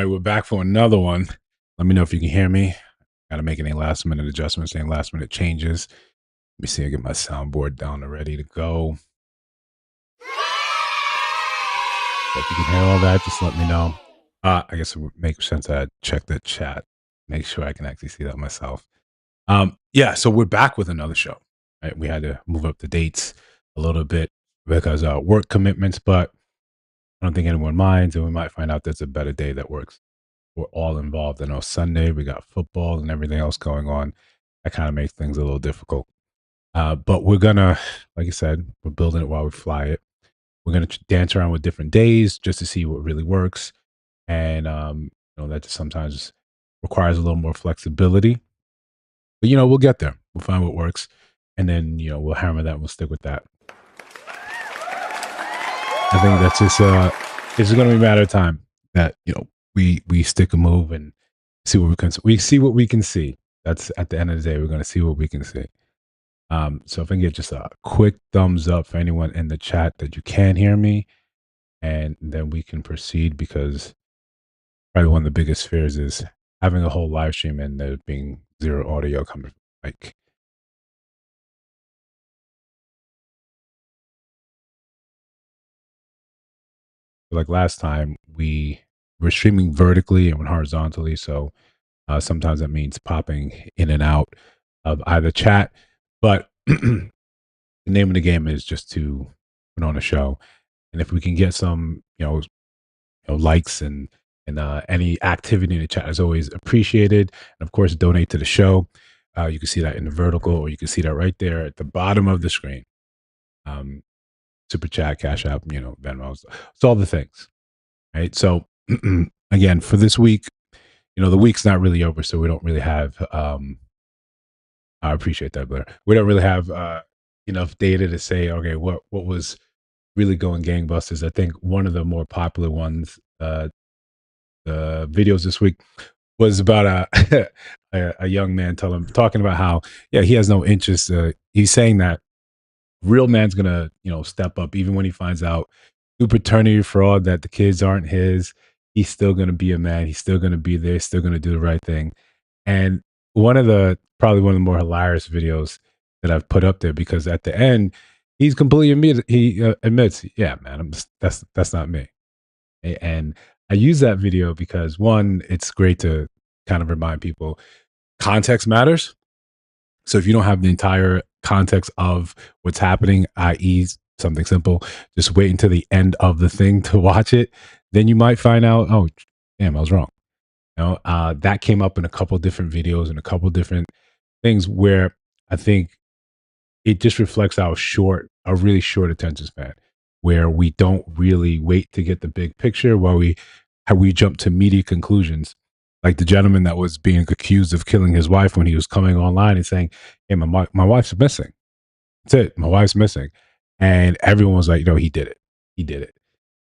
right, we're back for another one. Let me know if you can hear me. Got to make any last minute adjustments, any last minute changes. Let me see. I get my soundboard down and ready to go. So if you can hear all that, just let me know. I guess it would make sense that I check the chat, make sure I can actually see that myself. Yeah, so we're back with another show. Right, we had to move up the dates a little bit because work commitments, but I don't think anyone minds, and we might find out there's a better day that works. We're all involved. I know Sunday we got football and everything else going on. That kind of makes things a little difficult. But we're gonna, like I said, we're building it while we fly it. We're gonna dance around with different days just to see what really works, and that just sometimes requires a little more flexibility. But we'll get there. We'll find what works, and then we'll hammer that. And we'll stick with that. I think that's just it's going to be a matter of time that we stick a move and see what we see what we can see. That's at the end of the day, we're going to see what we can see. So if I can get just a quick thumbs up for anyone in the chat that you can hear me, and then we can proceed because probably one of the biggest fears is having a whole live stream and there being zero audio coming. Like last time, we were streaming vertically and horizontally, so sometimes that means popping in and out of either chat. But the name of the game is just to put on a show, and if we can get some, likes and any activity in the chat is always appreciated. And of course, donate to the show. You can see that in the vertical, or you can see that right there at the bottom of the screen. Um, Super chat, Cash App, Venmo, it's all the things, right? So again, for this week, the week's not really over, so we don't really have. I appreciate that, Blair. We don't really have enough data to say, okay, what was really going gangbusters. I think one of the more popular ones, the videos this week, was about a young man talking about how he has no interest. He's saying that real man's gonna step up even when he finds out through paternity fraud that the kids aren't his. He's still gonna be a man. He's still gonna be there. Still gonna do the right thing. And probably one of the more hilarious videos that I've put up there, because at the end he's completely admits, yeah, man, that's not me. And I use that video because, one, it's great to kind of remind people context matters. So if you don't have the entire context of what's happening, i.e., something simple, just wait until the end of the thing to watch it. Then you might find out, oh, damn, I was wrong. That came up in a couple different videos and a couple different things where I think it just reflects a really short attention span, where we don't really wait to get the big picture, while we jump to media conclusions. Like the gentleman that was being accused of killing his wife, when he was coming online and saying, "Hey, my wife's missing. That's it. My wife's missing," and everyone was like, "No, he did it. He did it."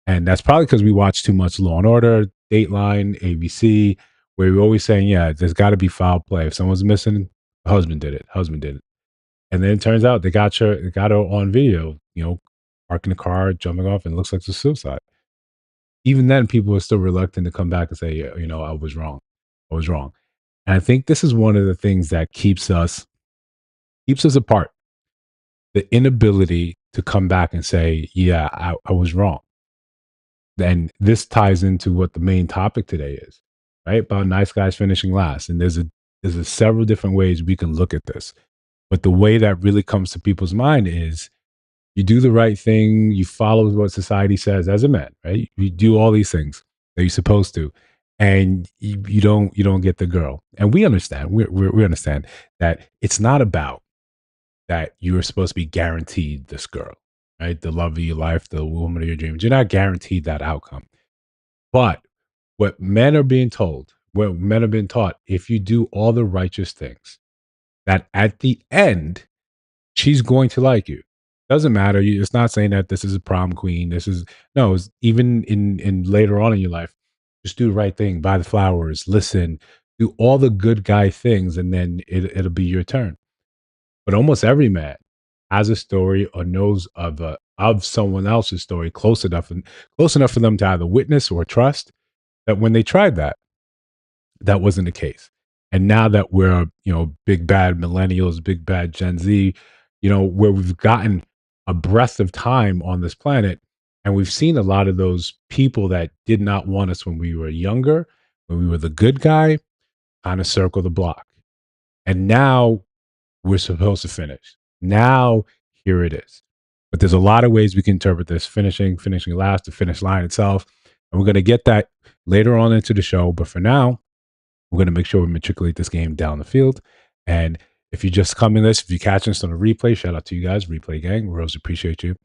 And that's probably because we watch too much Law and Order, Dateline, ABC, where we're always saying, "Yeah, there's got to be foul play. If someone's missing, the husband did it. Husband did it." And then it turns out they got her on video, parking the car, jumping off, and it looks like it's a suicide. Even then, people are still reluctant to come back and say, yeah, I was wrong. I was wrong. And I think this is one of the things that keeps us apart. The inability to come back and say, yeah, I was wrong. Then this ties into what the main topic today is, right? About nice guys finishing last. And there's several different ways we can look at this. But the way that really comes to people's mind is, you do the right thing, you follow what society says as a man, right? You do all these things that you're supposed to, and you don't get the girl. And we understand, we understand that it's not about that you're supposed to be guaranteed this girl, right? The love of your life, the woman of your dreams. You're not guaranteed that outcome. But what men are being told, what men have been taught, if you do all the righteous things, that at the end she's going to like you. Doesn't matter. It's not saying that this is a prom queen. This is no. It's even in later on in your life, just do the right thing. Buy the flowers. Listen. Do all the good guy things, and then it'll be your turn. But almost every man has a story or knows of someone else's story close enough for them to either witness or trust. that when they tried that, that wasn't the case. And now that we're, big bad millennials, big bad Gen Z, where we've gotten a breadth of time on this planet, and we've seen a lot of those people that did not want us when we were younger, when we were the good guy, kind of circle the block. And now we're supposed to finish. Now, here it is. But there's a lot of ways we can interpret this: finishing last, the finish line itself. And we're going to get that later on into the show. But for now, we're going to make sure we matriculate this game down the field. And if you just come in this, if you're catching this on a replay, shout out to you guys, replay gang. We always appreciate you.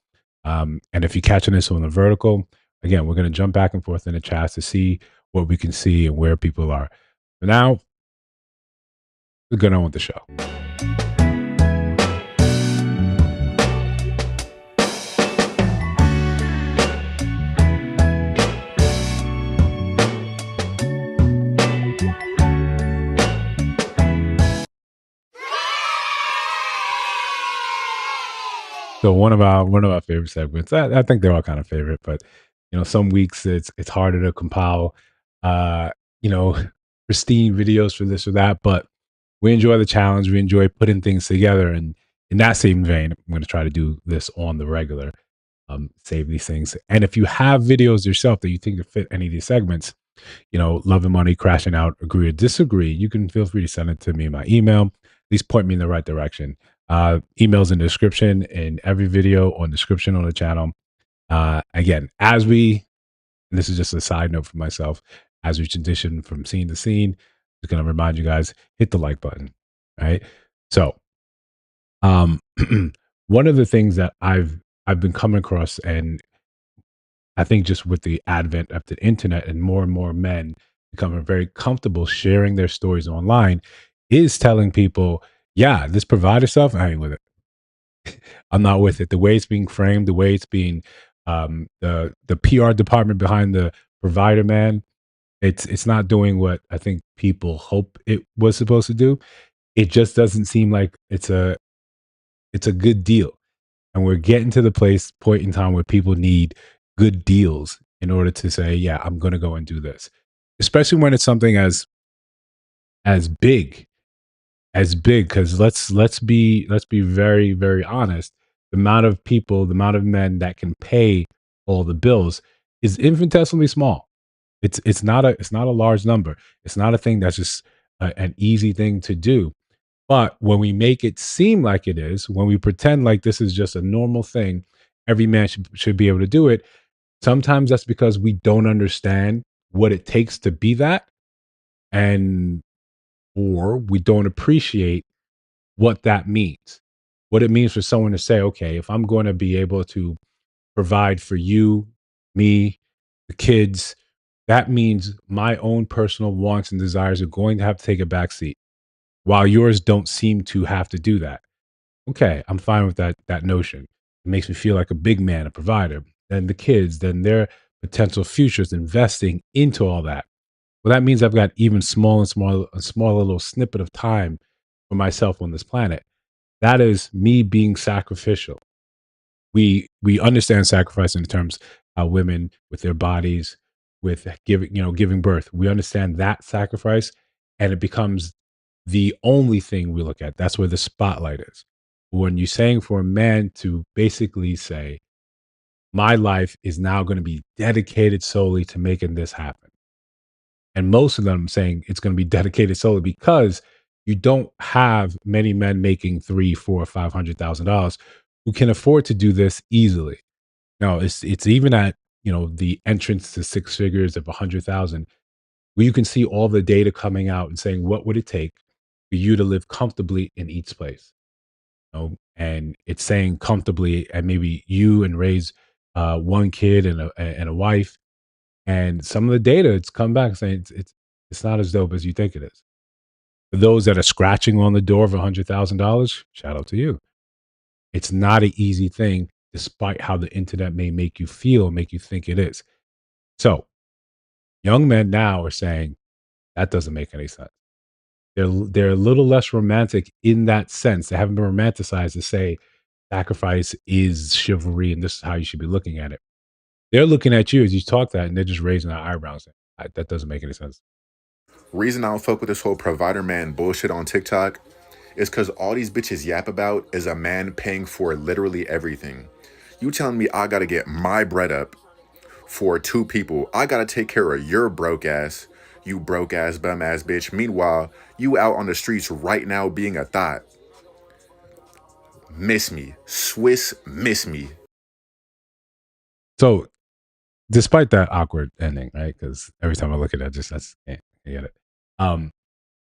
And if you're catching this on the vertical, again, we're going to jump back and forth in the chats to see what we can see and where people are. For now, we're going on with the show. So one of our favorite segments. I think they're all kind of favorite, but some weeks it's harder to compile, uh, you know, pristine videos for this or that. But we enjoy the challenge. We enjoy putting things together, and in that same vein, I'm going to try to do this on the regular. Save these things, and if you have videos yourself that you think that fit any of these segments, love and money, crashing out, agree or disagree, you can feel free to send it to me in my email. Please point me in the right direction. Emails in the description in every video or description on the channel. Again, and this is just a side note for myself, as we transition from scene to scene, just going to remind you guys, hit the like button. Right. So, um, one of the things that I've been coming across, and I think just with the advent of the internet and more men becoming very comfortable sharing their stories online, is telling people, yeah, this provider stuff, I ain't with it. I'm not with it. The way it's being framed, the way it's being, the PR department behind the provider man, it's not doing what I think people hope it was supposed to do. It just doesn't seem like it's a good deal. And we're getting to the point in time where people need good deals in order to say, yeah, I'm going to go and do this, especially when it's something as big because let's be very, very honest. The amount of people, the amount of men that can pay all the bills is infinitesimally small. It's not a large number. It's not a thing that's just an easy thing to do. But when we make it seem like it is, when we pretend like this is just a normal thing, every man should be able to do it. Sometimes that's because we don't understand what it takes to be that, and or we don't appreciate what that means. What it means for someone to say, okay, if I'm going to be able to provide for you, me, the kids, that means my own personal wants and desires are going to have to take a back seat, while yours don't seem to have to do that. Okay, I'm fine with that notion. It makes me feel like a big man, a provider. Then the kids, then their potential futures, investing into all that. Well, that means I've got even a smaller little snippet of time for myself on this planet. That is me being sacrificial. We understand sacrifice in terms of women with their bodies, with giving birth. We understand that sacrifice, and it becomes the only thing we look at. That's where the spotlight is. When you're saying for a man to basically say, my life is now going to be dedicated solely to making this happen. And most of them saying it's going to be dedicated solely because you don't have many men making three, four, $500,000 who can afford to do this easily. No, it's even at the entrance to six figures of 100,000, where you can see all the data coming out and saying what would it take for you to live comfortably in each place. And it's saying comfortably, and maybe you and raise one kid and a wife. And some of the data, it's come back saying it's not as dope as you think it is. For those that are scratching on the door of $100,000, shout out to you. It's not an easy thing, despite how the internet may make you feel, make you think it is. So young men now are saying that doesn't make any sense. They're a little less romantic in that sense. They haven't been romanticized to say sacrifice is chivalry and this is how you should be looking at it. They're looking at you as you talk that, and they're just raising their eyebrows. That doesn't make any sense. Reason I don't fuck with this whole provider man bullshit on TikTok is because all these bitches yap about is a man paying for literally everything. You telling me I gotta get my bread up for two people? I gotta take care of your broke ass, you broke ass bum ass bitch. Meanwhile, you out on the streets right now being a thought. Miss me, Swiss, miss me. So, despite that awkward ending, right? Because every time I look at it, I just that's can't get it. Um,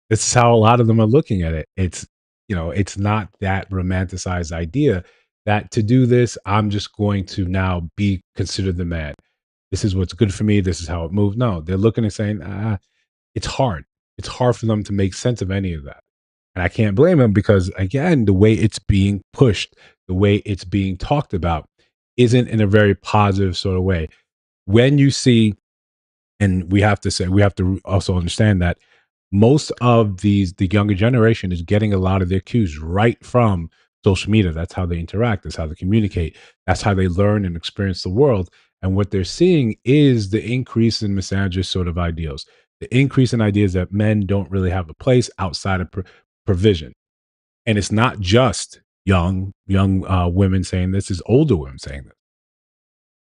this is how a lot of them are looking at it. It's it's not that romanticized idea that to do this, I'm just going to now be considered the man. This is what's good for me. This is how it moves. No, they're looking and saying, it's hard. It's hard for them to make sense of any of that. And I can't blame them because, again, the way it's being pushed, the way it's being talked about, isn't in a very positive sort of way. When you see, and we have to also understand that most of the younger generation is getting a lot of their cues right from social media. That's how they interact, that's how they communicate, that's how they learn and experience the world. And what they're seeing is the increase in misandrist sort of ideals, the increase in ideas that men don't really have a place outside of provision. And it's not just young women saying this, is older women saying this.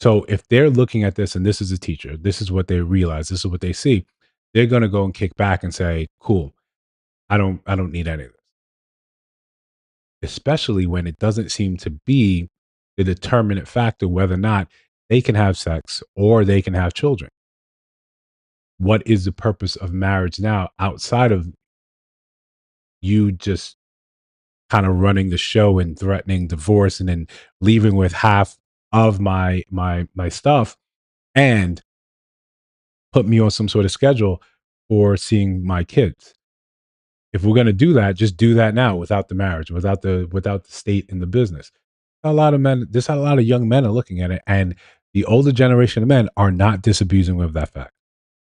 So if they're looking at this and this is a teacher, this is what they realize, this is what they see, they're going to go and kick back and say, "Cool, I don't need any of this." Especially when it doesn't seem to be the determinant factor whether or not they can have sex or they can have children. What is the purpose of marriage now outside of you just kind of running the show and threatening divorce and then leaving with half of my stuff and put me on some sort of schedule for seeing my kids? If we're going to do that, just do that now without the marriage, without the state in the business. A lot of men, this how a lot of young men are looking at it, and the older generation of men are not disabusing of that fact.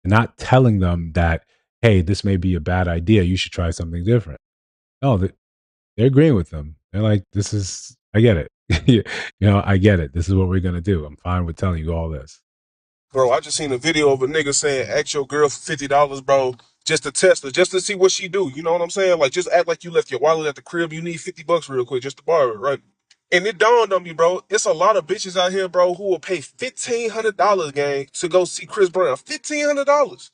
They're not telling them that, hey, this may be a bad idea. You should try something different. No, they're agreeing with them. They're like, this is, I get it. I get it. This is what we're gonna do. I'm fine with telling you all this. Bro, I just seen a video of a nigga saying, ask your girl for $50, bro, just to test her, just to see what she do. You know what I'm saying? Like, just act like you left your wallet at the crib. You need $50 real quick just to borrow it, right? And it dawned on me, bro, it's a lot of bitches out here, bro, who will pay $1,500, gang, to go see Chris Brown. $1,500.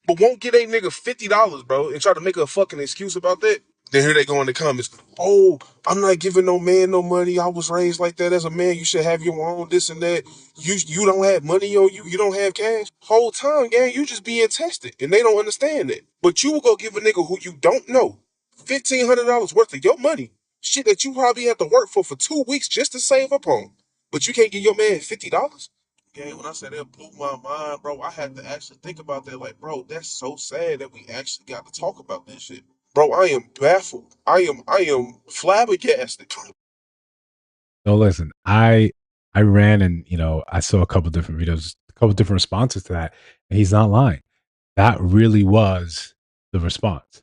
But won't get a nigga $50, bro, and try to make a fucking excuse about that. Then here they go in the comments. Oh, I'm not giving no man no money. I was raised like that as a man. You should have your own this and that. You don't have money on you. You don't have cash. Whole time, gang, you just being tested, and they don't understand that. But you will go give a nigga who you don't know $1,500 worth of your money, shit that you probably have to work for 2 weeks just to save up on. But you can't give your man $50. Yeah, when I said that blew my mind, bro, I had to actually think about that. Like, bro, that's so sad that we actually got to talk about this shit. Bro, I am baffled. I am flabbergasted. So listen, I ran and I saw a couple different videos, a couple different responses to that, and he's not lying. That really was the response.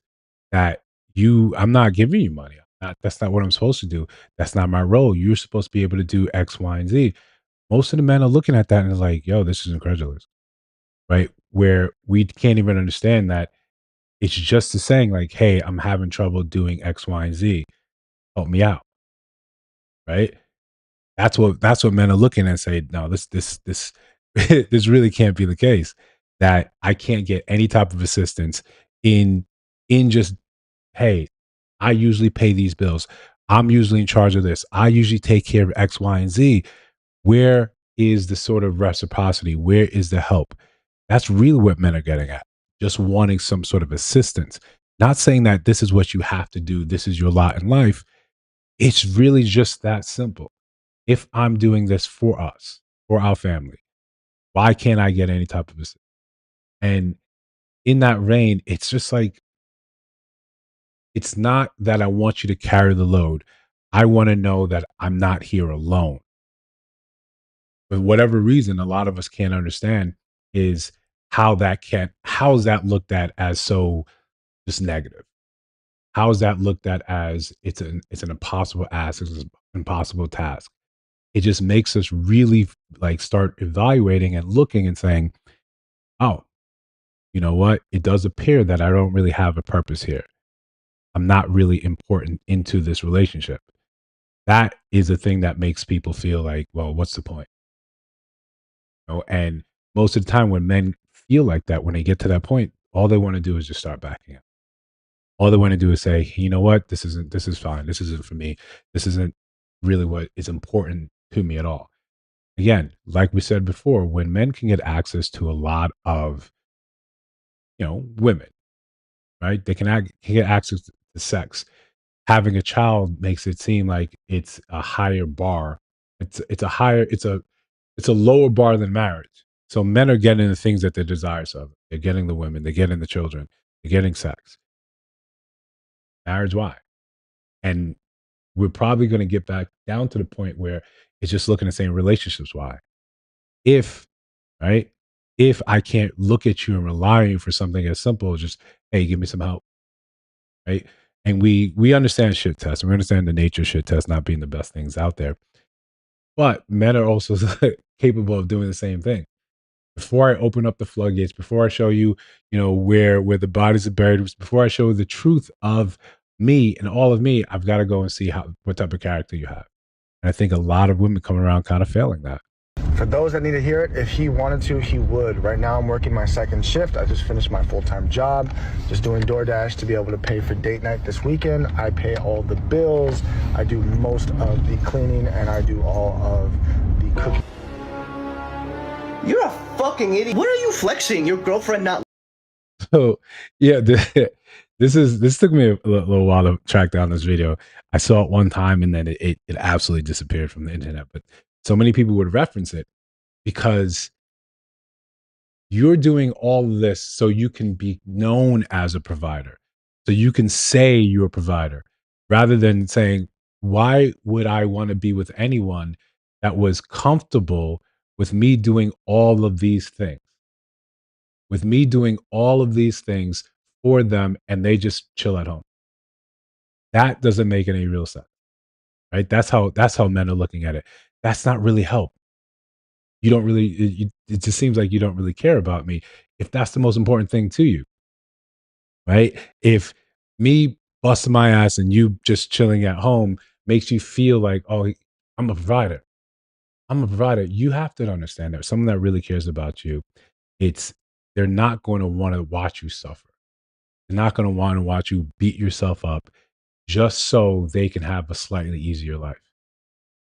That I'm not giving you money. That's not what I'm supposed to do. That's not my role. You're supposed to be able to do X, Y, and Z. Most of the men are looking at that and is like, yo, this is incredulous, right? Where we can't even understand that it's just the saying like, hey, I'm having trouble doing X, Y, and Z. Help me out, right? That's what men are looking at and say, no, this this really can't be the case. That I can't get any type of assistance in just, hey, I usually pay these bills. I'm usually in charge of this. I usually take care of X, Y, and Z. Where is the sort of reciprocity? Where is the help? That's really what men are getting at. Just wanting some sort of assistance. Not saying that this is what you have to do, this is your lot in life. It's really just that simple. If I'm doing this for us, for our family, why can't I get any type of assistance? And in that vein, it's just like, it's not that I want you to carry the load. I want to know that I'm not here alone. For whatever reason, a lot of us can't understand is how is that looked at as so just negative? How is that looked at as it's an impossible ask, it's an impossible task? It just makes us really like start evaluating and looking and saying, oh, you know what? It does appear that I don't really have a purpose here. I'm not really important into this relationship. That is a thing that makes people feel like, well, what's the point? And most of the time when men feel like that, when they get to that point, all they want to do is just start backing up. All they want to do is say, you know what, this is fine. This isn't for me. This isn't really what is important to me at all. Again, like we said before, when men can get access to a lot of, women, right? They can get access to sex. Having a child makes it seem like it's a higher bar. It's a lower bar than marriage. So men are getting the things that they're desirous of. They're getting the women, they're getting the children, they're getting sex. Marriage, why? And we're probably going to get back down to the point where it's just looking at saying relationships, why? If, right? If I can't look at you and rely on you for something as simple as just, hey, give me some help, right? And we understand shit tests, and we understand the nature of shit tests not being the best things out there. But men are also capable of doing the same thing. Before I open up the floodgates, before I show you, where the bodies are buried, before I show the truth of me and all of me, I've got to go and see what type of character you have. And I think a lot of women come around kind of failing that. For those that need to hear it, if he wanted to, he would. Right now, I'm working my second shift. I just finished my full-time job, just doing DoorDash to be able to pay for date night this weekend. I pay all the bills. I do most of the cleaning, and I do all of the cooking. You're a fucking idiot. What are you flexing? Your girlfriend not. So yeah, this took me a little while to track down this video. I saw it one time and then it absolutely disappeared from the internet. But so many people would reference it because you're doing all of this so you can be known as a provider. So you can say you're a provider rather than saying, why would I want to be with anyone that was comfortable with me doing all of these things? With me doing all of these things for them and they just chill at home. That doesn't make any real sense, right? That's how men are looking at it. That's not really help. You don't really it just seems like you don't really care about me if that's the most important thing to you, right? If me busting my ass and you just chilling at home makes you feel like, oh, I'm a provider. I'm a provider. You have to understand that someone that really cares about you, it's they're not going to want to watch you suffer. They're not going to want to watch you beat yourself up just so they can have a slightly easier life.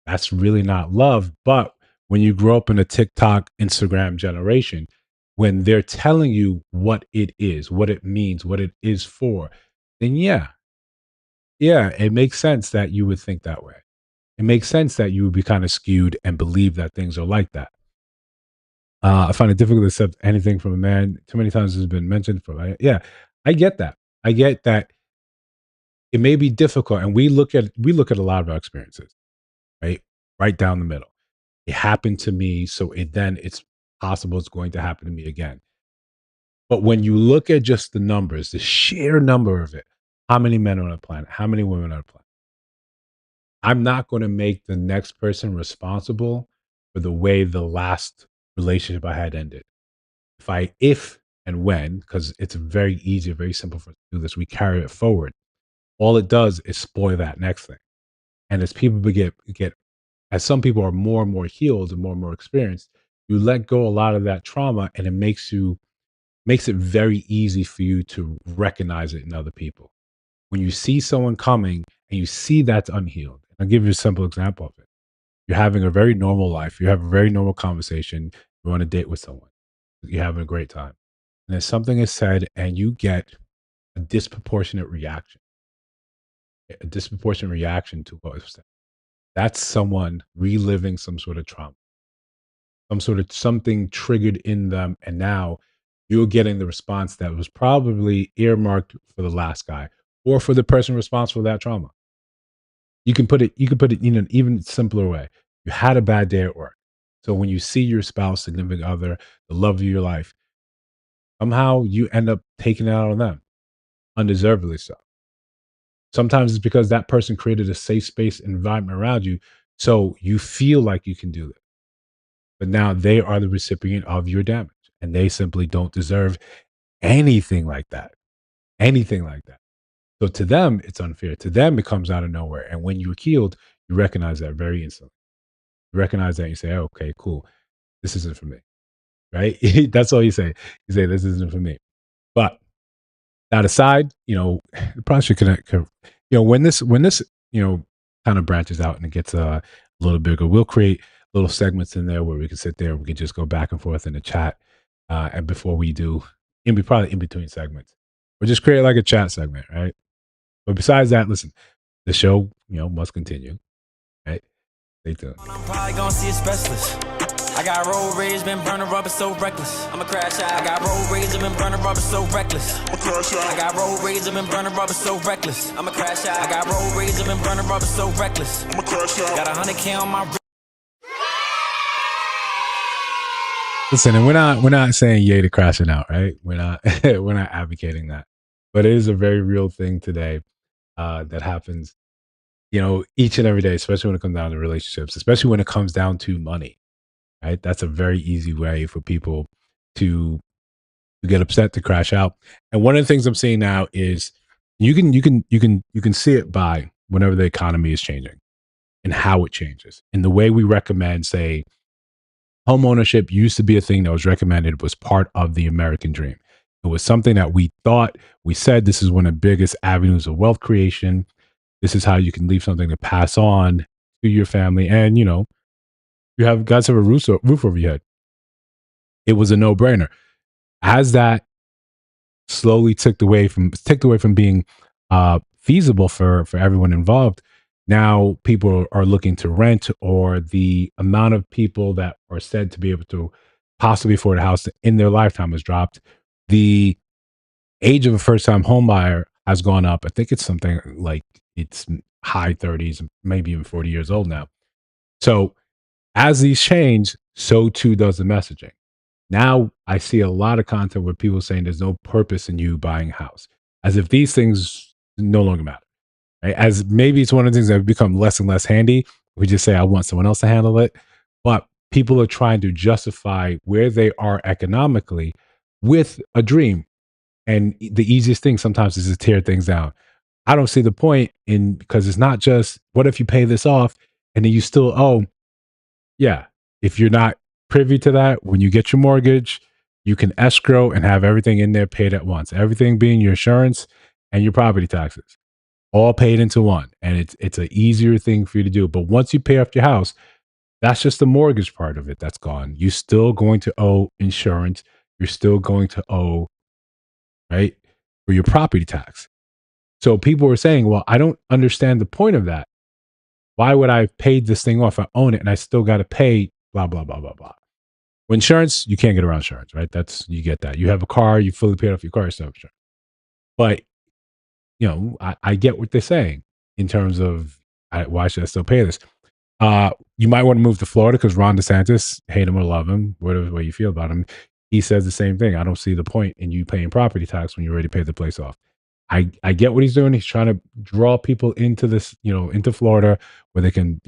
That's really not love. But when you grow up in a TikTok, Instagram generation, when they're telling you what it is, what it means, what it is for, then yeah, it makes sense that you would think that way. It makes sense that you would be kind of skewed and believe that things are like that. I find it difficult to accept anything from a man. Too many times it's been mentioned for, yeah, I get that. I get that it may be difficult, and we look at a lot of our experiences, right? Right down the middle. It happened to me, so it's possible it's going to happen to me again. But when you look at just the numbers, the sheer number of it, how many men are on the planet, how many women on the planet? I'm not going to make the next person responsible for the way the last relationship I had ended. If and when, because it's very easy, very simple for us to do this, we carry it forward. All it does is spoil that next thing. And as people get as some people are more and more healed and more experienced, you let go a lot of that trauma and it makes it very easy for you to recognize it in other people. When you see someone coming and you see that's unhealed, I'll give you a simple example of it. You're having a very normal life, you have a very normal conversation, you're on a date with someone, you're having a great time. And then something is said and you get a disproportionate reaction. A disproportionate reaction to what was said. That's someone reliving some sort of trauma, some sort of something triggered in them. And now you're getting the response that was probably earmarked for the last guy or for the person responsible for that trauma. You can put it in an even simpler way. You had a bad day at work. So when you see your spouse, significant other, the love of your life, somehow you end up taking it out on them, undeservedly so. Sometimes it's because that person created a safe space environment around you. So you feel like you can do it. But now they are the recipient of your damage and they simply don't deserve anything like that. Anything like that. So to them, it's unfair. To them, it comes out of nowhere. And when you're healed, you recognize that very instantly. You recognize that and you say, oh, okay, cool. This isn't for me. Right? That's all you say. You say, this isn't for me. But that aside, the probably should connect. When this, kind of branches out and it gets a little bigger, we'll create little segments in there where we can sit there. We can just go back and forth in the chat. And before we do, probably in between segments, we'll just create like a chat segment, right? But besides that, listen, the show, must continue, right? Stay tuned. I'm probably gonna see a specialist. I got road rage, been burning rubber so reckless. I'm a crash out. I got road rage, I've been burning rubber so reckless. I'm a crash out. I got road rage, I've been burning rubber so reckless. I'm a crash out. I got road rage, I've been burning rubber so reckless. I'm a crash out. Got 100K on my. Listen, and we're not saying yay to crashing out, right? We're not we're not advocating that, but it is a very real thing today that happens, each and every day, especially when it comes down to relationships, especially when it comes down to money. Right? That's a very easy way for people to get upset, to crash out. And one of the things I'm seeing now is you can see it by whenever the economy is changing and how it changes. And the way we recommend, say, home ownership used to be a thing that was recommended, was part of the American dream. It was something that we said this is one of the biggest avenues of wealth creation. This is how you can leave something to pass on to your family. And, you have guys have a roof over your head. It was a no-brainer. As that slowly ticked away from being feasible for everyone involved, now people are looking to rent, or the amount of people that are said to be able to possibly afford a house in their lifetime has dropped. The age of a first-time home buyer has gone up. I think it's something like it's high 30s, maybe even 40 years old now. So as these change, so too does the messaging. Now I see a lot of content where people saying there's no purpose in you buying a house, as if these things no longer matter. Right? As maybe it's one of the things that have become less and less handy. We just say, I want someone else to handle it. But people are trying to justify where they are economically with a dream. And the easiest thing sometimes is to tear things down. I don't see the point because it's not just, what if you pay this off and then you still owe? Yeah. If you're not privy to that, when you get your mortgage, you can escrow and have everything in there paid at once. Everything being your insurance and your property taxes, all paid into one. And it's an easier thing for you to do. But once you pay off your house, that's just the mortgage part of it that's gone. You're still going to owe insurance. You're still going to owe, right, for your property tax. So people were saying, well, I don't understand the point of that. Why would I have paid this thing off? I own it and I still got to pay blah, blah, blah, blah, blah. With insurance, you can't get around insurance, right? You get that. You have a car, you fully paid off your car, so insurance. But, I get what they're saying in terms of why should I still pay this? You might want to move to Florida because Ron DeSantis, hate him or love him, whatever way you feel about him, he says the same thing. I don't see the point in you paying property tax when you already paid the place off. I get what he's doing. He's trying to draw people into this, into Florida where they can,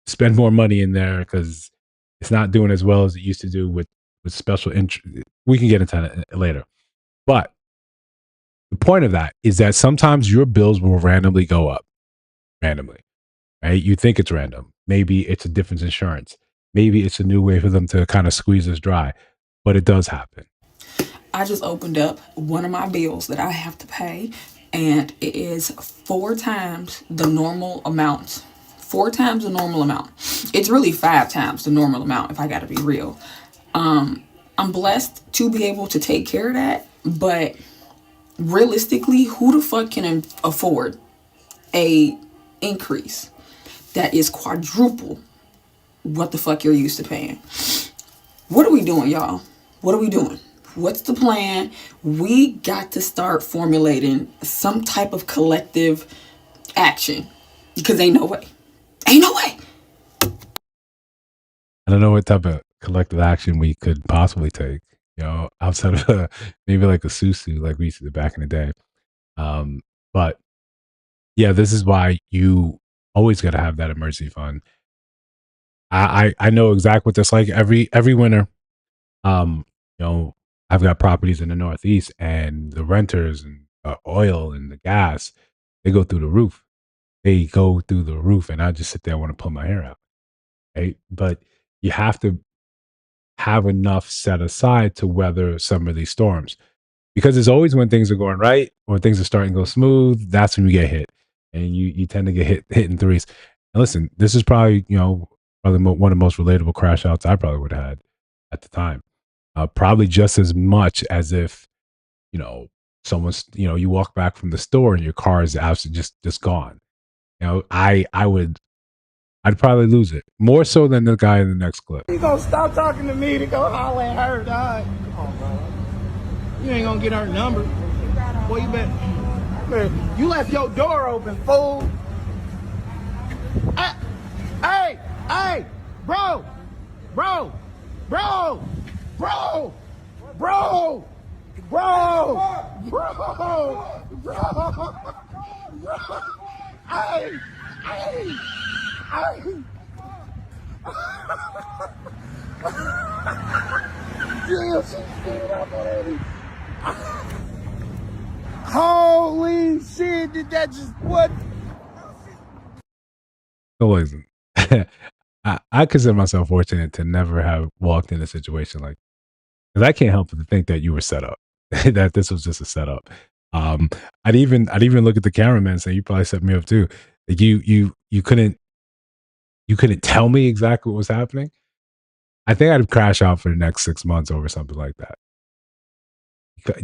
spend more money in there because it's not doing as well as it used to do with special interest. We can get into that later. But the point of that is that sometimes your bills will randomly go up. Randomly. Right? You think it's random. Maybe it's a difference in insurance. Maybe it's a new way for them to kind of squeeze us dry. But it does happen. I just opened up one of my bills that I have to pay, and it is 4 times the normal amount. 4 times the normal amount. It's really 5 times the normal amount, if I gotta be real. I'm blessed to be able to take care of that, but realistically, who the fuck can afford a increase that is quadruple what the fuck you're used to paying? What are we doing, y'all? What are we doing? What's the plan? We got to start formulating some type of collective action, because ain't no way. Ain't no way. I don't know what type of collective action we could possibly take, outside of maybe like a susu like we used to do back in the day. But yeah, this is why you always got to have that emergency fund. I know exactly what that's like every winter. I've got properties in the Northeast, and the renters and oil and the gas, they go through the roof. They go through the roof, and I just sit there and want to pull my hair out, right? But you have to have enough set aside to weather some of these storms, because it's always when things are going right, when things are starting to go smooth, that's when you get hit, and you tend to get hit in threes. And listen, this is probably one of the most relatable crash outs I probably would have had at the time. Probably just as much as if you know someone's you walk back from the store and your car is absolutely just gone. I'd probably lose it more so than the guy in the next clip. You gonna stop talking to me to go holler at her, dog? Come on, bro. You ain't gonna get her number. Boy, you bet. Man, you left your door open, fool. Hey, bro, bro, bro, bro, bro, bro, bro, bro, bro. Hey. Holy shit, did that just what? So listen, I consider myself fortunate to never have walked in a situation like, because I can't help but to think that you were set up, that this was just a setup. I'd even look at the cameraman and say, you probably set me up too. Like you couldn't tell me exactly what was happening. I think I'd crash out for the next 6 months over something like that.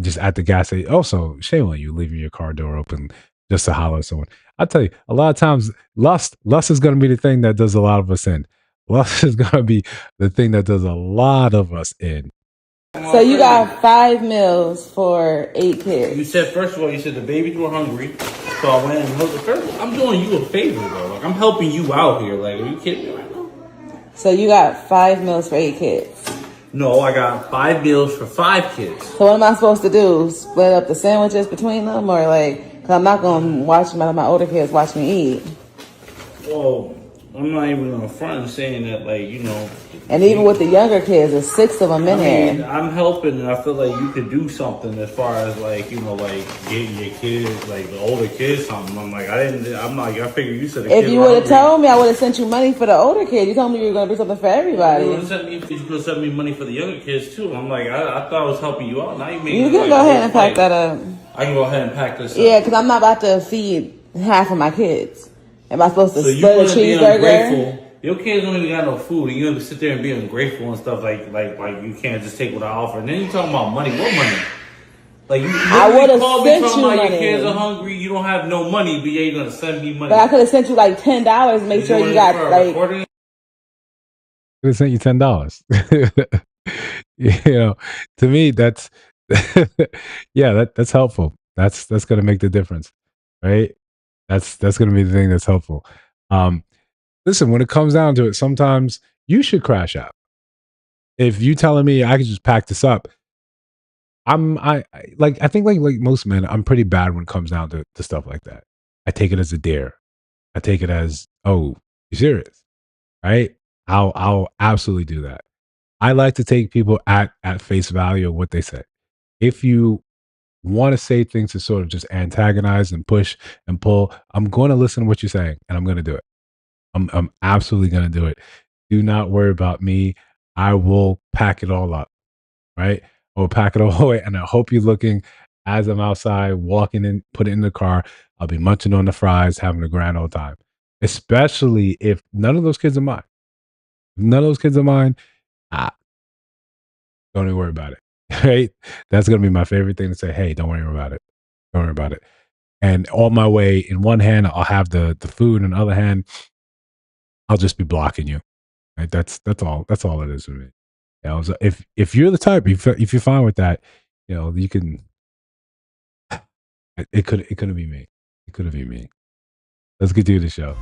Just at the gas station. Also, shame on you leaving your car door open just to holler at someone. I tell you, a lot of times, lust is going to be the thing that does a lot of us in. Lust is going to be the thing that does a lot of us in. So you got 5 meals for 8 kids. You said, first of all, you said the babies were hungry, so I went and helped. First, I'm doing you a favor, though. Like, I'm helping you out here. Like, are you kidding me right now? So you got 5 meals for 8 kids. No, I got 5 meals for 5 kids. So what am I supposed to do? Split up the sandwiches between them, or like? Cause I'm not gonna watch my older kids watch me eat. Well, I'm not even on the front saying that, like, And even with the younger kids, there's 6 of them in here. I'm helping, and I feel like you could do something as far as like, like getting your kids, like the older kids, something. I'm like, I figured you said. If you would have told me, I would have sent you money for the older kids. You told me you were gonna do something for everybody. You could have sent me money for the younger kids too. I'm like, I thought I was helping you out. Now you can go ahead and pack that up. I can go ahead and pack this up. Yeah, because I'm not about to feed half of my kids. Am I supposed to split a cheeseburger? Your kids don't even got no food, and you have to sit there and be ungrateful and stuff like you can't just take what I offer. And then you talking about money. What money? Like I would have sent you money. Your kids are hungry. You don't have no money, but you're gonna send me money. But I could have sent you like $10. Make sure you got like. Could have sent you $10. To me, that's that's helpful. That's gonna make the difference, right? That's gonna be the thing that's helpful. Listen, when it comes down to it, sometimes you should crash out. If you telling me I can just pack this up, I think like most men, I'm pretty bad when it comes down to stuff like that. I take it as a dare. I take it as, oh, you serious, right? I'll absolutely do that. I like to take people at face value of what they say. If you want to say things to sort of just antagonize and push and pull, I'm going to listen to what you're saying, and I'm going to do it. I'm absolutely going to do it. Do not worry about me. I will pack it all up, right? I will pack it all away, and I hope you're looking as I'm outside, walking in, put it in the car. I'll be munching on the fries, having a grand old time, especially if none of those kids are mine. None of those kids are mine. Don't even worry about it, right? That's going to be my favorite thing to say. Hey, don't worry about it. Don't worry about it. And on my way, in one hand, I'll have the food, and the other hand, I'll just be blocking you. Right? That's all. That's all it is for me. So if you're the type, if you're fine with that, you can. It couldn't be me. It couldn't be me. Let's get to the show.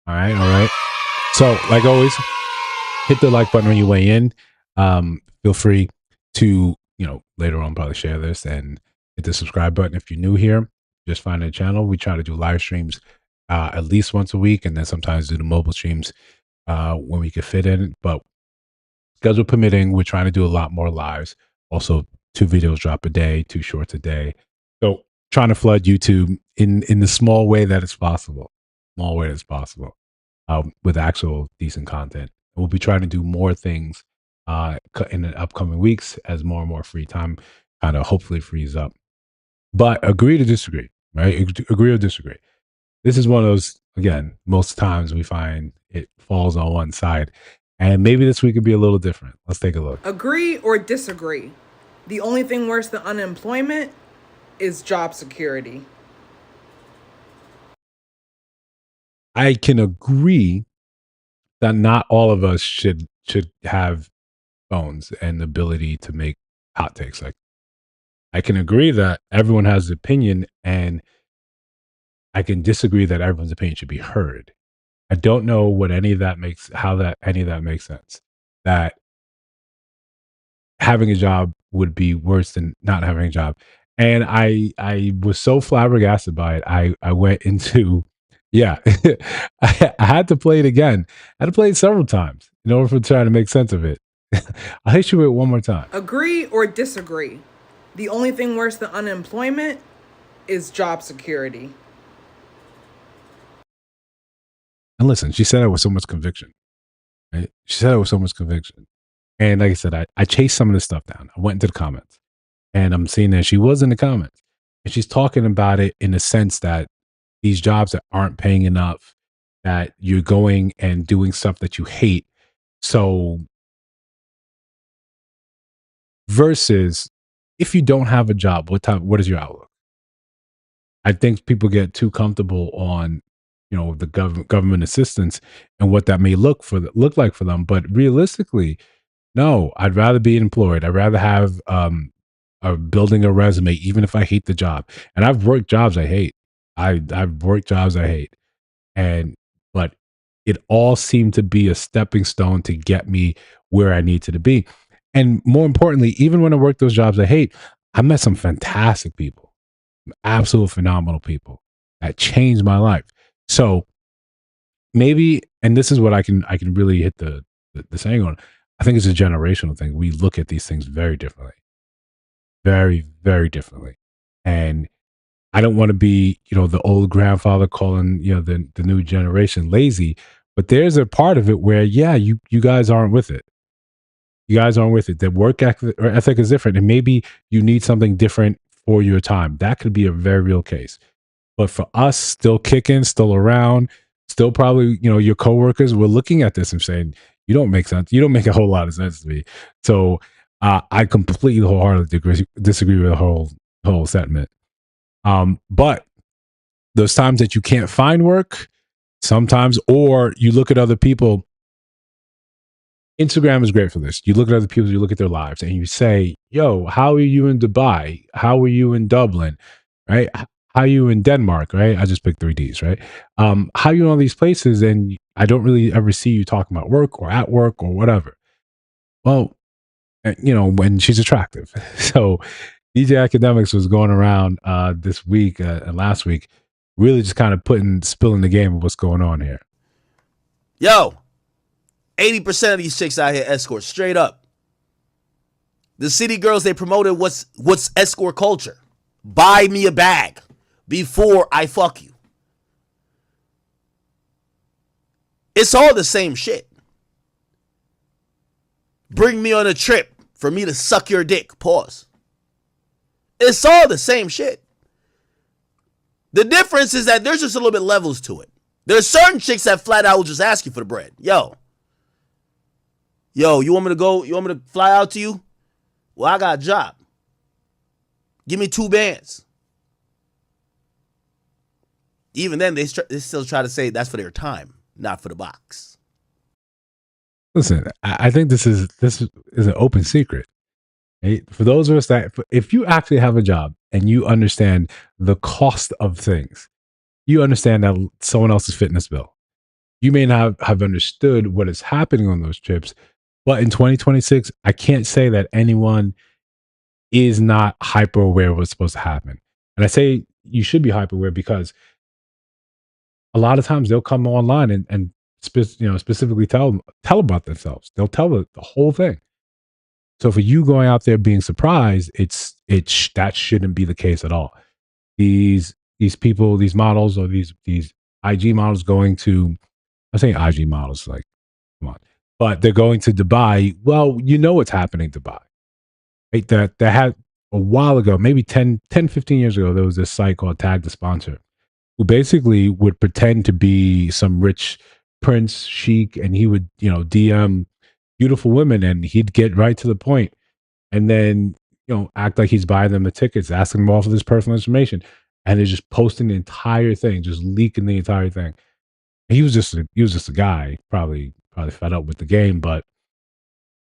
All right. So, like always, hit the like button when you weigh in. Feel free to, later on probably share this and hit the subscribe button. If you're new here, just find the channel. We try to do live streams at least once a week, and then sometimes do the mobile streams when we can fit in. But schedule permitting, we're trying to do a lot more lives. Also, 2 videos drop a day, 2 shorts a day. So trying to flood YouTube in the small way that it's possible, with actual decent content. We'll be trying to do more things in the upcoming weeks as more and more free time kind of hopefully frees up. But agree to disagree, right? Agree or disagree. This is one of those, again, most times we find it falls on one side. And maybe this week could be a little different. Let's take a look. Agree or disagree? The only thing worse than unemployment is job security. I can agree that not all of us should have phones and the ability to make hot takes. Like, I can agree that everyone has an opinion, and I can disagree that everyone's opinion should be heard. I don't know what any of that makes sense. That having a job would be worse than not having a job. And I was so flabbergasted by it. I went into yeah. I had to play it again. I had to play it several times in order for trying to make sense of it. I'll hit you with it one more time. Agree or disagree? The only thing worse than unemployment is job security. And listen, she said it with so much conviction. Right? She said it with so much conviction. And like I said, I chased some of this stuff down. I went into the comments, and I'm seeing that she was in the comments, and she's talking about it in the sense that these jobs that aren't paying enough, that you're going and doing stuff that you hate. So versus if you don't have a job, what is your outlook? I think people get too comfortable on, the government assistance and what that may look like for them. But realistically, no, I'd rather be employed. I'd rather have building a resume, even if I hate the job. And I've worked jobs I hate. I've worked jobs I hate, but it all seemed to be a stepping stone to get me where I needed to be. And more importantly, even when I worked those jobs I hate, I met some fantastic people, absolute phenomenal people that changed my life. So maybe, and this is what I can really hit the saying on. I think it's a generational thing. We look at these things very differently, very, very differently. And I don't want to be, the old grandfather calling, the new generation lazy, but there's a part of it where, yeah, you guys aren't with it. You guys aren't with it. The work ethic is different, and maybe you need something different for your time. That could be a very real case. But for us, still kicking, still around, still probably, your coworkers, we're looking at this and saying, you don't make sense. You don't make a whole lot of sense to me. So I completely wholeheartedly disagree with the whole sentiment. But those times that you can't find work, sometimes, or you look at other people, Instagram is great for this. You look at other people, you look at their lives, and you say, yo, how are you in Dubai? How are you in Dublin? Right? How are you in Denmark? Right? I just picked 3 Ds, right? How are you in all these places? And I don't really ever see you talking about work or at work or whatever. Well, when she's attractive. So DJ Academics was going around this week and last week, really just kind of spilling the game of what's going on here. Yo, 80% of these chicks out here escorts, straight up. The city girls, they promoted what's escort culture. Buy me a bag before I fuck you. It's all the same shit. Bring me on a trip for me to suck your dick. Pause. It's all the same shit. The difference is that there's just a little bit levels to it. There's certain chicks that flat out will just ask you for the bread. Yo, you want me to go? You want me to fly out to you? Well, I got a job. Give me 2 bands. Even then, they still try to say that's for their time, not for the box. Listen, I think this is an open secret. Right? For those of us if you actually have a job and you understand the cost of things, you understand that someone else's fitness bill. You may not have understood what is happening on those trips, but in 2026, I can't say that anyone is not hyper aware of what's supposed to happen. And I say you should be hyper aware because a lot of times they'll come online and specifically tell about themselves. They'll tell the whole thing. So for you going out there being surprised, that shouldn't be the case at all. These people, these models, or these IG models going to, I'm saying IG models, like, come on, but they're going to Dubai. Well, you know what's happening in Dubai, right? That had a while ago, maybe 15 years ago, there was this site called Tag the Sponsor, who basically would pretend to be some rich prince sheik, and he would, DM beautiful women, and he'd get right to the point, and then act like he's buying them the tickets, asking them all for this personal information, and they're just posting the entire thing, just leaking the entire thing. He was just a guy, probably fed up with the game, but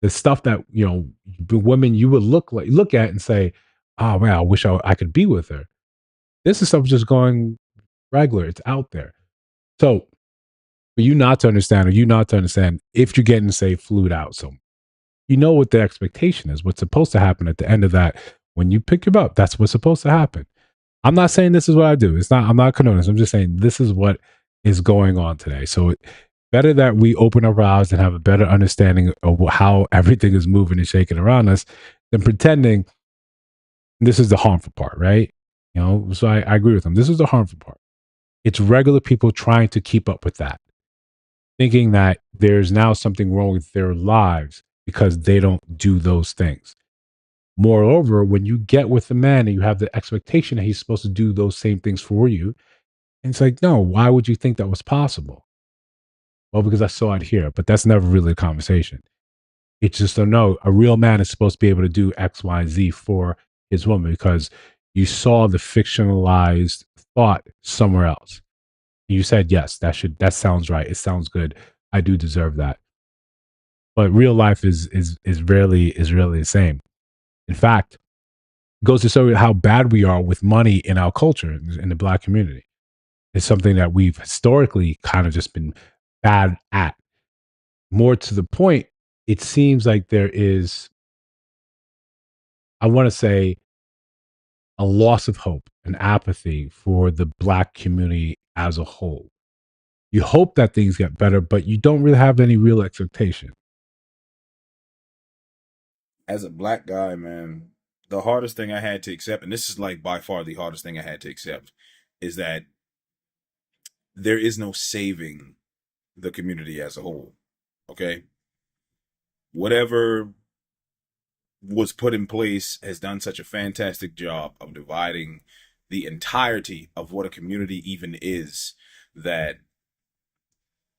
the stuff that the women you would look at and say, "Oh man, I wish I could be with her." This is stuff just going regular. It's out there. So for you not to understand, or you not to understand, if you're getting, say, flued out, so you know what the expectation is, what's supposed to happen at the end of that. When you pick him up, that's what's supposed to happen. I'm not saying this is what I do. I'm not condoning this. I'm just saying this is what is going on today. So better that we open our eyes and have a better understanding of how everything is moving and shaking around us than pretending this is the harmful part, right? So I agree with them. This is the harmful part. It's regular people trying to keep up with that, thinking that there's now something wrong with their lives because they don't do those things. Moreover, when you get with a man and you have the expectation that he's supposed to do those same things for you, and it's like, no, why would you think that was possible? Well, because I saw it here, but that's never really a conversation. It's just no, a real man is supposed to be able to do X, Y, Z for his woman because you saw the fictionalized thought somewhere else. You said, yes, that sounds right. It sounds good. I do deserve that. But real life is rarely the same. In fact, it goes to show you how bad we are with money in our culture, in the Black community. It's something that we've historically kind of just been bad at. More to the point, it seems like there is, I want to say, a loss of hope and apathy for the Black community as a whole. You hope that things get better, but you don't really have any real expectation. As a Black guy, man, the hardest thing I had to accept, and this is like by far the hardest thing I had to accept, is that there is no saving the community as a whole. Okay? Whatever was put in place has done such a fantastic job of dividing the entirety of what a community even is, that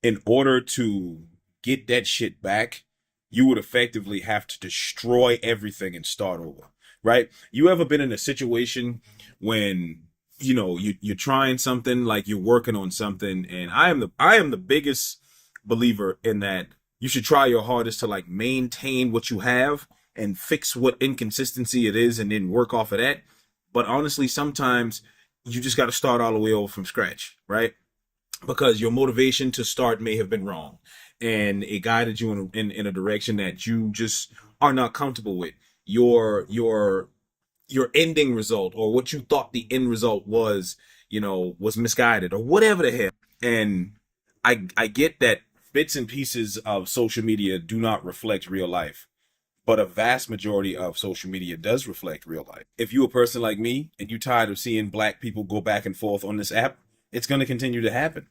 in order to get that shit back, you would effectively have to destroy everything and start over, right? You ever been in a situation when you're trying something, like you're working on something, and I am the biggest believer in that you should try your hardest to like maintain what you have and fix what inconsistency it is and then work off of that. But honestly, sometimes you just got to start all the way over from scratch, right? Because your motivation to start may have been wrong, and it guided you in a direction that you just are not comfortable with. Your ending result, or what you thought the end result was, was misguided or whatever the hell. And I get that bits and pieces of social media do not reflect real life, but a vast majority of social media does reflect real life. If you're a person like me and you're tired of seeing Black people go back and forth on this app, it's going to continue to happen,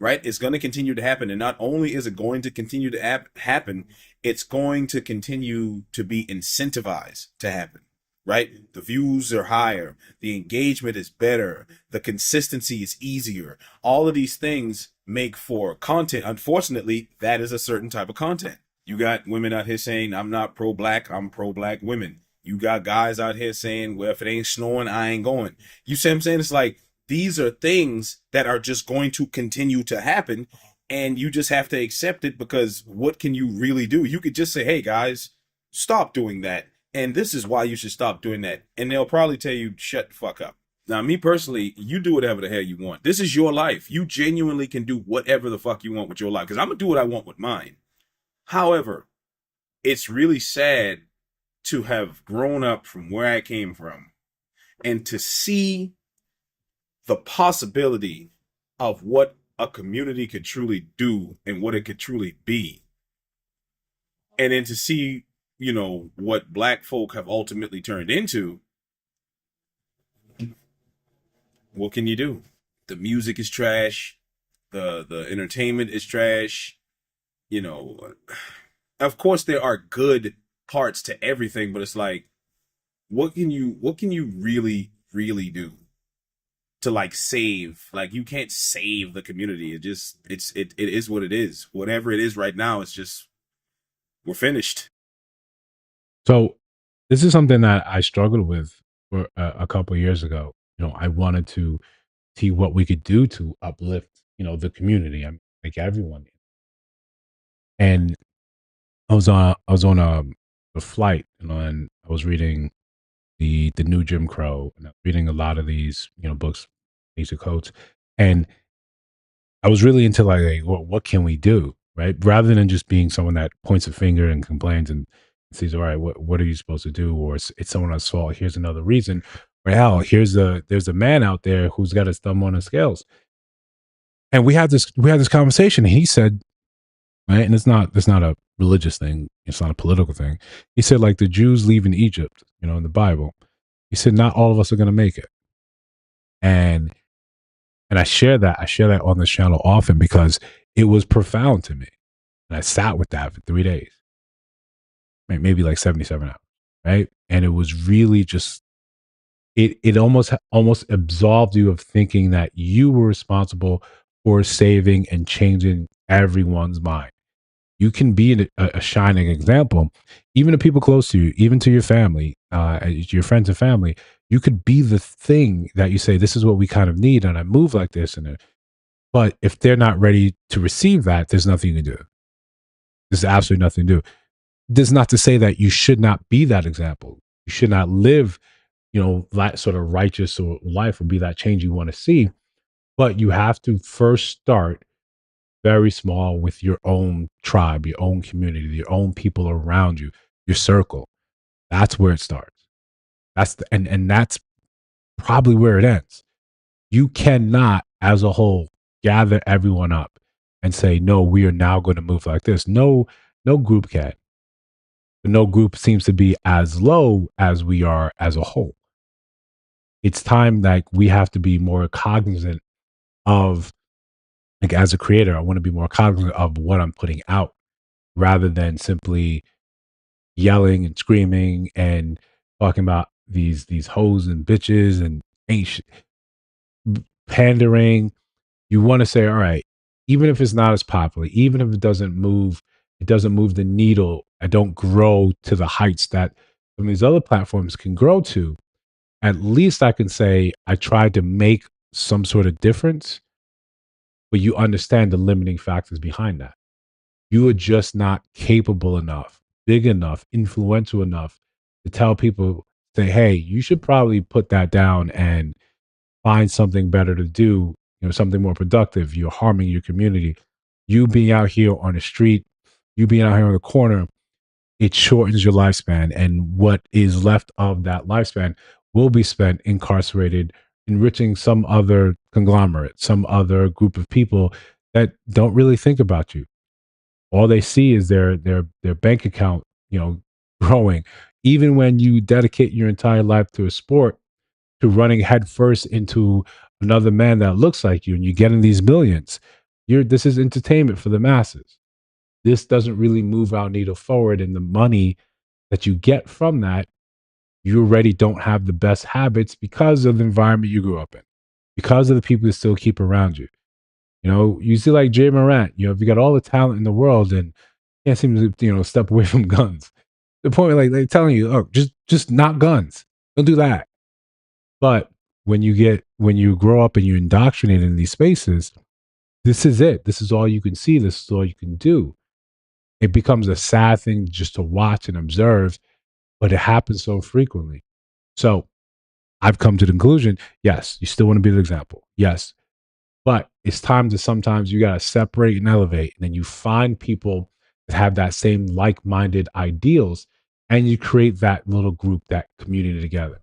right? It's going to continue to happen. And not only is it going to continue to happen, it's going to continue to be incentivized to happen, right? The views are higher. The engagement is better. The consistency is easier. All of these things make for content. Unfortunately, that is a certain type of content. You got women out here saying, I'm not pro-Black, I'm pro-Black women. You got guys out here saying, well, if it ain't snowing, I ain't going. You see what I'm saying? It's like, these are things that are just going to continue to happen, and you just have to accept it, because what can you really do? You could just say, hey guys, stop doing that, and this is why you should stop doing that, and they'll probably tell you, shut the fuck up. Now, me personally, you do whatever the hell you want. This is your life. You genuinely can do whatever the fuck you want with your life, because I'm gonna do what I want with mine. However, it's really sad to have grown up from where I came from and to see the possibility of what a community could truly do and what it could truly be. And then to see, you know, what black folk have ultimately turned into, what can you do? The music is trash. The entertainment is trash. You know, of course there are good parts to everything, but it's like, what can you really do to like save? Like, you can't save the community. It is what it is. Whatever it is right now, it's just, we're finished. So this is something that I struggled with for a couple of years ago. You know, I wanted to see what we could do to uplift, you know, the community. I mean, like everyone. And I was on a flight, you know, and I was reading the new Jim Crow, and I was reading a lot of these, you know, books, these quotes, and I was really into like, well, what can we do, right? Rather than just being someone that points a finger and complains and says, all right, what are you supposed to do? Or it's someone else's fault. Here's another reason. Or hell, there's a man out there who's got his thumb on the scales. And we had this conversation. And he said, right, and it's not a religious thing. It's not a political thing. He said, like the Jews leaving Egypt, you know, in the Bible. He said, not all of us are going to make it. And I share that. I share that on this channel often because it was profound to me. And I sat with that for 3 days, maybe like 77 hours, right? And it was really just, it almost absolved you of thinking that you were responsible for saving and changing everyone's mind. You can be a shining example, even to people close to you, even to your family, your friends and family. You could be the thing that you say, this is what we kind of need, and I move like this. But if they're not ready to receive that, there's nothing you can do. There's absolutely nothing to do. This is not to say that you should not be that example. You should not live, you know, that sort of righteous or life or be that change you want to see. But you have to first start very small with your own tribe, your own community, your own people around you, your circle. That's where it starts. And that's probably where it ends. You cannot, as a whole, gather everyone up and say, no, we are now going to move like this. No group can. No group seems to be as low as we are as a whole. It's time that we have to be more cognizant of, like as a creator, I want to be more cognizant of what I'm putting out rather than simply yelling and screaming and talking about these hoes and bitches and ain't pandering. You want to say, all right, even if it's not as popular, even if it doesn't move the needle. I don't grow to the heights that some of these other platforms can grow to. At least I can say I tried to make some sort of difference, but you understand the limiting factors behind that. You are just not capable enough, big enough, influential enough to tell people, say, hey, you should probably put that down and find something better to do, you know, something more productive. You're harming your community. You being out here on the street, you being out here on the corner, it shortens your lifespan. And what is left of that lifespan will be spent incarcerated, enriching some other conglomerate, some other group of people that don't really think about you. All they see is their bank account, you know, growing. Even when you dedicate your entire life to a sport, to running headfirst into another man that looks like you, and you're getting these millions, this is entertainment for the masses. This doesn't really move our needle forward, and the money that you get from that, you already don't have the best habits because of the environment you grew up in, because of the people that still keep around you. You know, you see like Jay Morant, you know, if you got all the talent in the world and can't seem to, you know, step away from guns. The point where like they're telling you, oh, just not guns. Don't do that. But when you grow up and you're indoctrinated in these spaces, this is it. This is all you can see. This is all you can do. It becomes a sad thing just to watch and observe, but it happens so frequently. So I've come to the conclusion, yes, you still want to be the example. Yes. But it's time to sometimes you got to separate and elevate. And then you find people that have that same like minded ideals and you create that little group, that community together.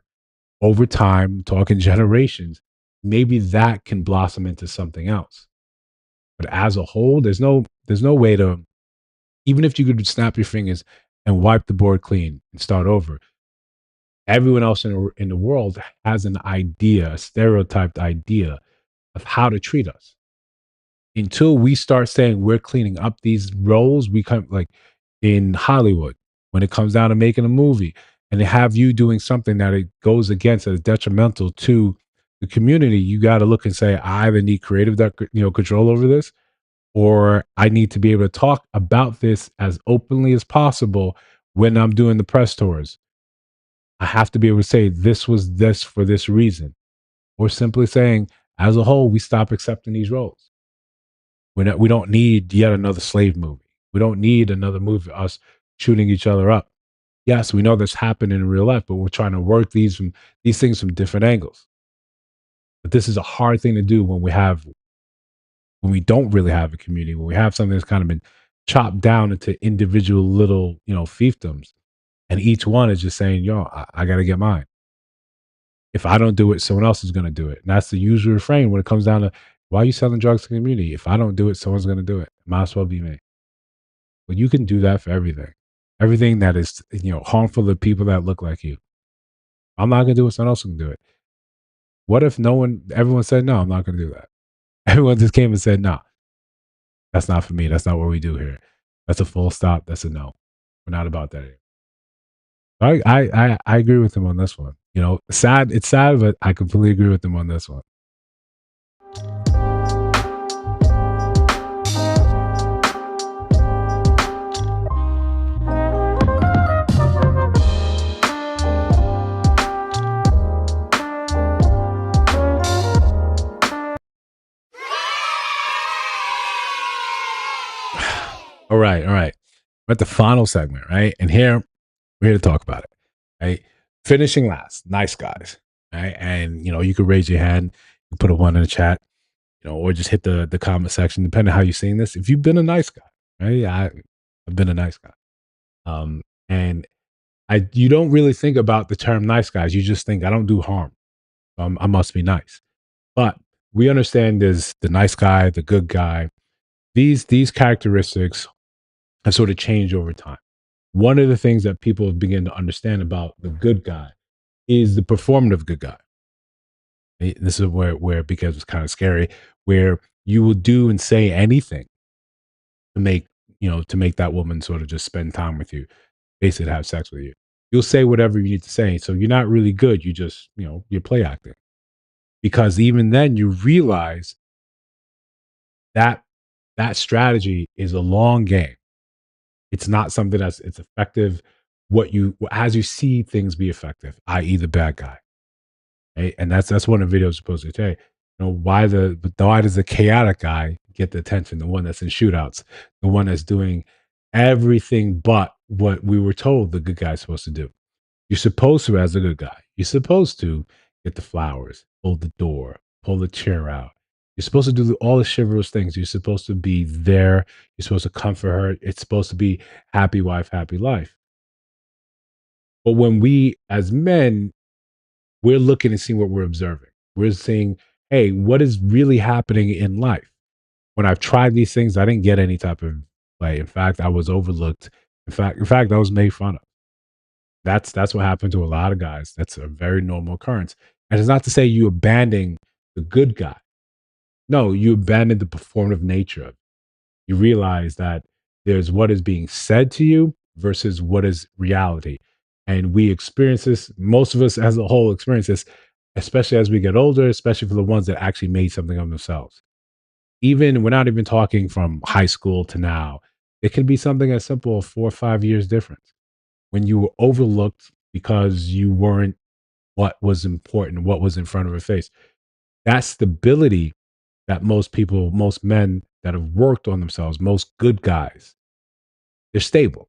Over time, talking generations, maybe that can blossom into something else. But as a whole, there's no way to, even if you could snap your fingers and wipe the board clean and start over, everyone else in the world has an idea, a stereotyped idea of how to treat us. Until we start saying we're cleaning up these roles, we come like in Hollywood, when it comes down to making a movie and they have you doing something that it goes against as detrimental to the community, you got to look and say, I either need creative control over this, or I need to be able to talk about this as openly as possible when I'm doing the press tours. I have to be able to say this was this for this reason, or simply saying, as a whole, we stop accepting these roles. We don't need yet another slave movie. We don't need another movie of us shooting each other up. Yes, we know this happened in real life, but we're trying to work these things from different angles. But this is a hard thing to do when we don't really have a community, when we have something that's kind of been chopped down into individual little, fiefdoms. And each one is just saying, yo, I got to get mine. If I don't do it, someone else is going to do it. And that's the usual refrain when it comes down to, why are you selling drugs to the community? If I don't do it, someone's going to do it. Might as well be me. Well, you can do that for everything. Everything that is, harmful to people that look like you. I'm not going to do it, someone else can do it. What if everyone said, no, I'm not going to do that. Everyone just came and said, no, that's not for me. That's not what we do here. That's a full stop. That's a no. We're not about that here. I agree with him on this one. Sad. It's sad, but I completely agree with him on this one. All right. We're at the final segment, right? And here we're here to talk about it, right? Finishing last, nice guys, right? And you could raise your hand, you put a one in the chat, or just hit the comment section, depending on how you're seeing this. If you've been a nice guy, right? I've been a nice guy, and you don't really think about the term nice guys. You just think I don't do harm, I must be nice. But we understand there's the nice guy, the good guy. These characteristics have sort of changed over time. One of the things that people begin to understand about the good guy is the performative good guy. This is where it becomes kind of scary, where you will do and say anything to make that woman sort of just spend time with you, basically have sex with you. You'll say whatever you need to say. So you're not really good. You just, you're play acting. Because even then you realize that that strategy is a long game. It's not something it's effective. As you see things be effective, i.e., the bad guy, right? And that's what a video is supposed to say. Why does the chaotic guy get the attention? The one that's in shootouts, the one that's doing everything but what we were told the good guy's supposed to do. You're supposed to, as a good guy, you're supposed to get the flowers, hold the door, pull the chair out. You're supposed to do all the chivalrous things. You're supposed to be there. You're supposed to comfort her. It's supposed to be happy wife, happy life. But when we, as men, we're looking and seeing what we're observing. We're seeing, hey, what is really happening in life? When I've tried these things, I didn't get any type of play. In fact, I was overlooked. In fact, I was made fun of. That's what happened to a lot of guys. That's a very normal occurrence. And it's not to say you abandon the good guy. No, you abandon the performative nature of it. You realize that there's what is being said to you versus what is reality. And we experience this, most of us as a whole experience this, especially as we get older, especially for the ones that actually made something of themselves. Even, we're not even talking from high school to now. It can be something as simple as 4 or 5 years difference. When you were overlooked because you weren't what was important, what was in front of her face. That stability that most men that have worked on themselves, most good guys, they're stable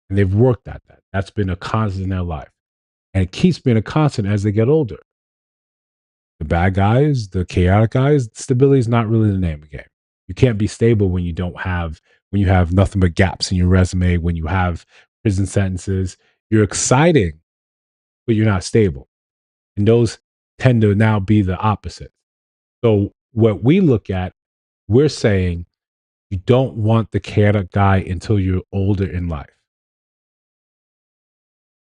and they've worked at that. That's been a constant in their life. And it keeps being a constant as they get older. The bad guys, the chaotic guys, stability is not really the name of the game. You can't be stable when you have nothing but gaps in your resume, when you have prison sentences. You're exciting, but you're not stable. And those tend to now be the opposite. So what we look at, we're saying you don't want the chaotic guy until you're older in life.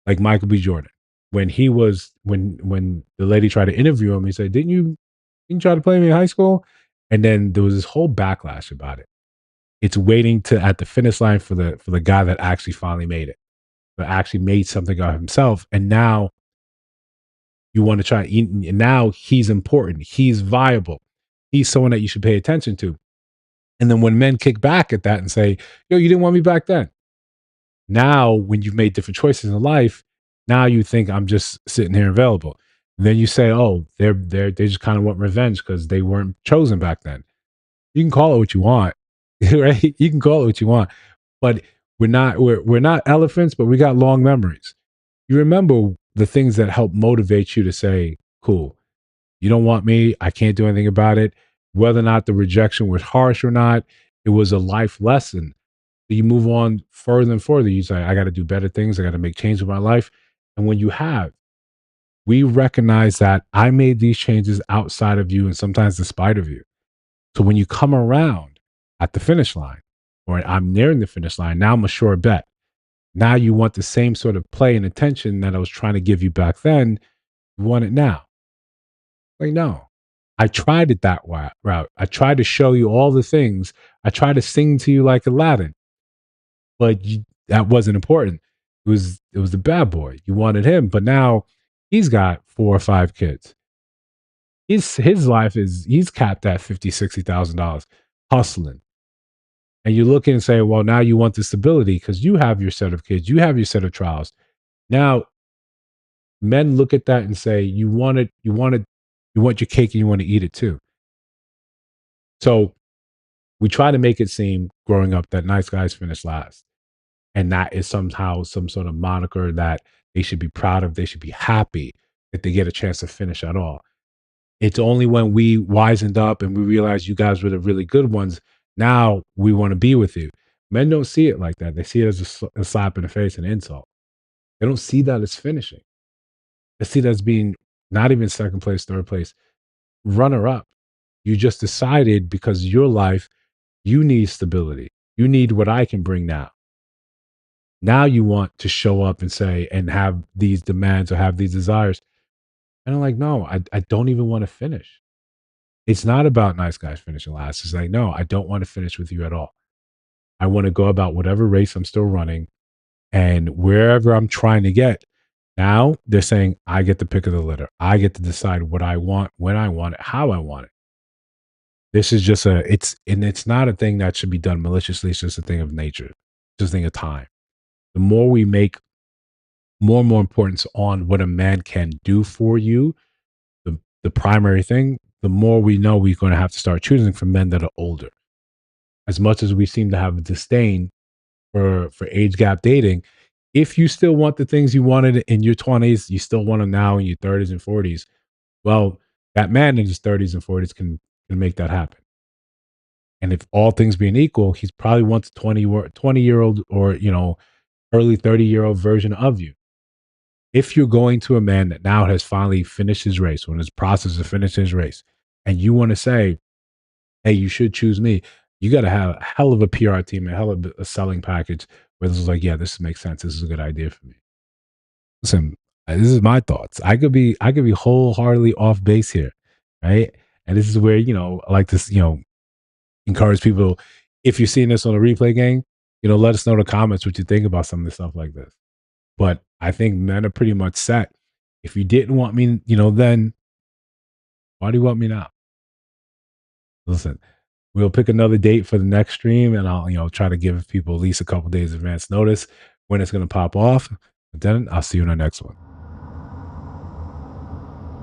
Like Michael B. Jordan. When he was when the lady tried to interview him, he said, didn't you try to play me in high school? And then there was this whole backlash about it. It's waiting to at the finish line for the guy that actually finally made it, that actually made something of himself. And now you want to try, and now he's important, he's viable, he's someone that you should pay attention to. And then when men kick back at that and say, yo, you didn't want me back then. Now, when you've made different choices in life, now you think I'm just sitting here available. And then you say, oh, they just kind of want revenge because they weren't chosen back then. You can call it what you want, right? You can call it what you want, but we're not elephants, but we got long memories. You remember the things that help motivate you to say, cool, you don't want me, I can't do anything about it. Whether or not the rejection was harsh or not, it was a life lesson. You move on further and further. You say, I got to do better things, I got to make change in my life. And when you have, we recognize that I made these changes outside of you and sometimes despite of you. So when you come around at the finish line, or I'm nearing the finish line, now I'm a sure bet. Now you want the same sort of play and attention that I was trying to give you back then. You want it now. Like, no, I tried it that route. I tried to show you all the things. I tried to sing to you like Aladdin, but that wasn't important. It was the bad boy. You wanted him, but now he's got 4 or 5 kids. His life he's capped at $50,000-$60,000 hustling. And you look and say, well, now you want the stability because you have your set of kids, you have your set of trials. Now, men look at that and say, you want your cake and you want to eat it too. So we try to make it seem growing up that nice guys finish last. And that is somehow some sort of moniker that they should be proud of. They should be happy that they get a chance to finish at all. It's only when we wisened up and we realized you guys were the really good ones. Now we want to be with you. Men don't see it like that. They see it as a slap in the face, an insult. They don't see that as finishing. They see that as being not even second place, third place, runner up. You just decided because your life, you need stability. You need what I can bring now. Now you want to show up and say, and have these demands or have these desires. And I'm like, no, I don't even want to finish. It's not about nice guys finishing last. It's like, no, I don't want to finish with you at all. I want to go about whatever race I'm still running and wherever I'm trying to get. Now they're saying, I get the pick of the litter. I get to decide what I want, when I want it, how I want it. This is just it's not a thing that should be done maliciously. It's just a thing of nature. It's just a thing of time. The more we make more and more importance on what a man can do for you, the primary thing, the more we know we're going to have to start choosing for men that are older. As much as we seem to have a disdain for age gap dating, if you still want the things you wanted in your 20s, you still want them now in your 30s and 40s. Well, that man in his 30s and 40s can make that happen. And if all things being equal, he's probably wants a 20-year-old or, early 30-year-old version of you. If you're going to a man that now has finally finished his race, or in his process of finishing his race, and you want to say, hey, you should choose me, you got to have a hell of a PR team, a hell of a selling package where this is like, yeah, this makes sense. This is a good idea for me. Listen, this is my thoughts. I could be wholeheartedly off base here, right? And this is where, I like to, encourage people, if you're seeing this on a replay game, let us know in the comments what you think about some of the stuff like this. But I think men are pretty much set. If you didn't want me, then why do you want me now? Listen, we'll pick another date for the next stream, and I'll, try to give people at least a couple days advance notice when it's going to pop off. But then I'll see you in the next one.